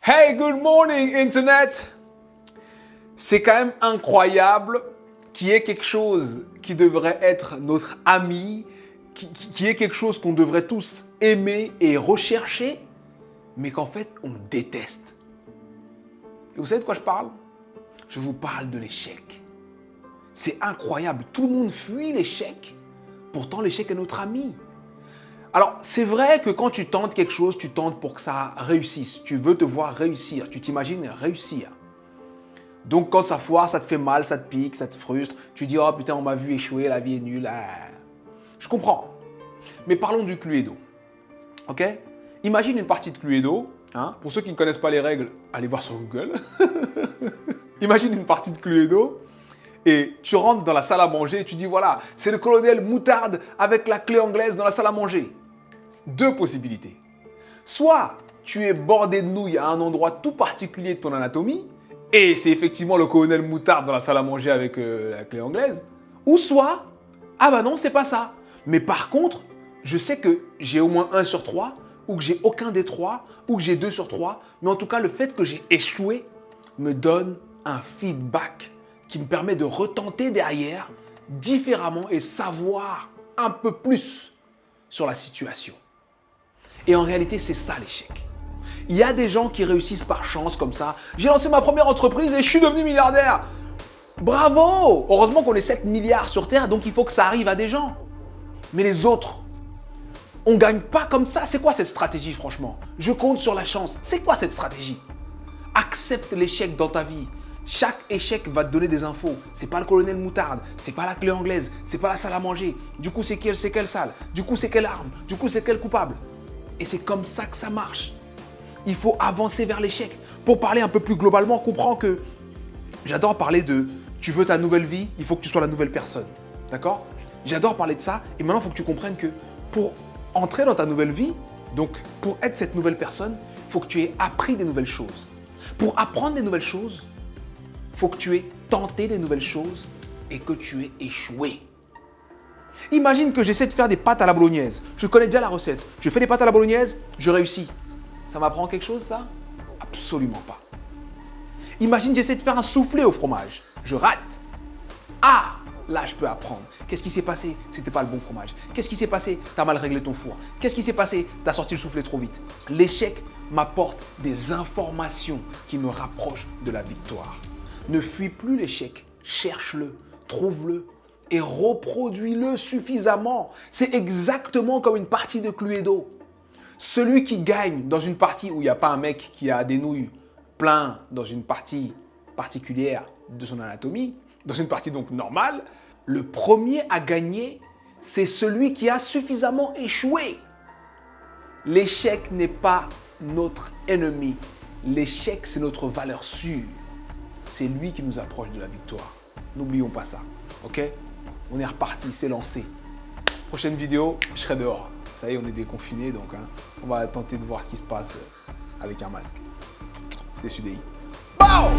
Hey, good morning, Internet! C'est quand même incroyable qu'il y ait quelque chose qui devrait être notre ami, qui y ait quelque chose qu'on devrait tous aimer et rechercher, mais qu'en fait, on déteste. Et vous savez de quoi je parle? Je vous parle de l'échec. C'est incroyable, tout le monde fuit l'échec, pourtant l'échec est notre ami. Alors, c'est vrai que quand tu tentes quelque chose, tu tentes pour que ça réussisse. Tu veux te voir réussir, tu t'imagines réussir. Donc, quand ça foire, ça te fait mal, ça te pique, ça te frustre. Tu dis, oh putain, on m'a vu échouer, la vie est nulle. Je comprends. Mais parlons du Cluedo. Ok? Imagine une partie de Cluedo. Pour ceux qui ne connaissent pas les règles, allez voir sur Google. Imagine une partie de Cluedo. Et tu rentres dans la salle à manger et tu dis, voilà, c'est le colonel Moutarde avec la clé anglaise dans la salle à manger. Deux possibilités. Soit tu es bordé de nouilles à un endroit tout particulier de ton anatomie, et c'est effectivement le colonel Moutarde dans la salle à manger avec la clé anglaise. Ou soit, ah bah non, c'est pas ça. Mais par contre, je sais que j'ai au moins 1 sur 3, ou que j'ai aucun des 3, ou que j'ai 2 sur 3. Mais en tout cas, le fait que j'ai échoué me donne un feedback qui me permet de retenter derrière différemment et savoir un peu plus sur la situation. Et en réalité, c'est ça l'échec. Il y a des gens qui réussissent par chance comme ça. J'ai lancé ma première entreprise et je suis devenu milliardaire. Bravo! Heureusement qu'on est 7 milliards sur Terre, donc il faut que ça arrive à des gens. Mais les autres, on ne gagne pas comme ça. C'est quoi cette stratégie, franchement? Je compte sur la chance. C'est quoi cette stratégie? Accepte l'échec dans ta vie. Chaque échec va te donner des infos. C'est pas le colonel Moutarde, c'est pas la clé anglaise, c'est pas la salle à manger. Du coup, c'est quelle salle? Du coup, c'est quelle arme? Du coup, c'est quel coupable? Et c'est comme ça que ça marche. Il faut avancer vers l'échec. Pour parler un peu plus globalement, comprends que j'adore parler de tu veux ta nouvelle vie, il faut que tu sois la nouvelle personne. D'accord? J'adore parler de ça. Et maintenant, il faut que tu comprennes que pour entrer dans ta nouvelle vie, donc pour être cette nouvelle personne, il faut que tu aies appris des nouvelles choses. Pour apprendre des nouvelles choses, il faut que tu aies tenté des nouvelles choses et que tu aies échoué. Imagine que j'essaie de faire des pâtes à la bolognaise. Je connais déjà la recette. Je fais des pâtes à la bolognaise, je réussis. Ça m'apprend quelque chose, ça? Absolument pas. Imagine que j'essaie de faire un soufflé au fromage. Je rate. Ah! Là, je peux apprendre. Qu'est-ce qui s'est passé? C'était pas le bon fromage. Qu'est-ce qui s'est passé? T'as mal réglé ton four. Qu'est-ce qui s'est passé? T'as sorti le soufflé trop vite. L'échec m'apporte des informations qui me rapprochent de la victoire. Ne fuis plus l'échec. Cherche-le, trouve-le et reproduis-le suffisamment. C'est exactement comme une partie de Cluedo. Celui qui gagne dans une partie où il n'y a pas un mec qui a des nouilles plein dans une partie particulière de son anatomie, dans une partie donc normale, le premier à gagner, c'est celui qui a suffisamment échoué. L'échec n'est pas notre ennemi. L'échec, c'est notre valeur sûre. C'est lui qui nous approche de la victoire. N'oublions pas ça, ok? On est reparti, c'est lancé. Prochaine vidéo, je serai dehors. Ça y est, on est déconfiné, donc on va tenter de voir ce qui se passe avec un masque. C'était Sudei. Bow!